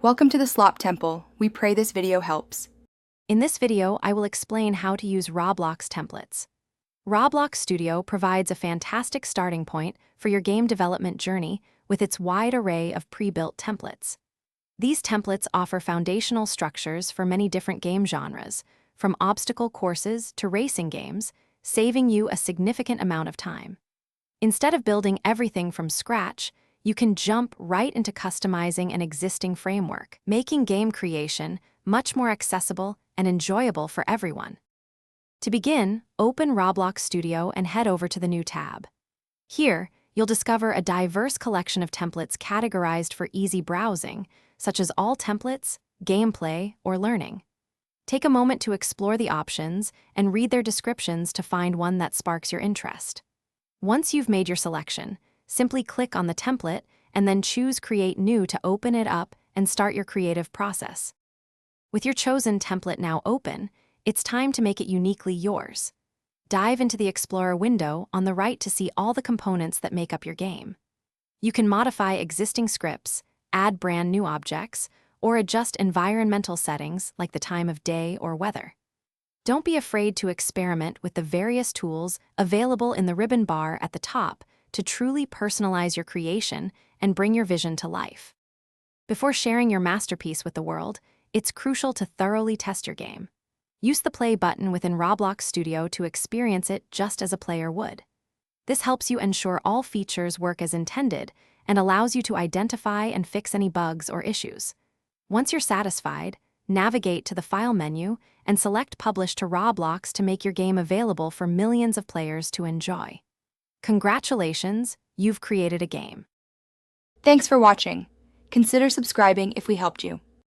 Welcome to the Slop Temple. We pray this video helps. In this video, I will explain how to use Roblox templates. Roblox Studio provides a fantastic starting point for your game development journey with its wide array of pre-built templates. These templates offer foundational structures for many different game genres, from obstacle courses to racing games, saving you a significant amount of time. Instead of building everything from scratch, you can jump right into customizing an existing framework, making game creation much more accessible and enjoyable for everyone. To begin, open Roblox Studio and head over to the new tab. Here, you'll discover a diverse collection of templates categorized for easy browsing, such as all templates, gameplay, or learning. Take a moment to explore the options and read their descriptions to find one that sparks your interest. Once you've made your selection, simply click on the template and then choose Create New to open it up and start your creative process. With your chosen template now open, it's time to make it uniquely yours. Dive into the Explorer window on the right to see all the components that make up your game. You can modify existing scripts, add brand new objects, or adjust environmental settings like the time of day or weather. Don't be afraid to experiment with the various tools available in the ribbon bar at the top to truly personalize your creation and bring your vision to life. Before sharing your masterpiece with the world, it's crucial to thoroughly test your game. Use the play button within Roblox Studio to experience it just as a player would. This helps you ensure all features work as intended and allows you to identify and fix any bugs or issues. Once you're satisfied, navigate to the File menu and select Publish to Roblox to make your game available for millions of players to enjoy. Congratulations, you've created a game. Thanks for watching. Consider subscribing if we helped you.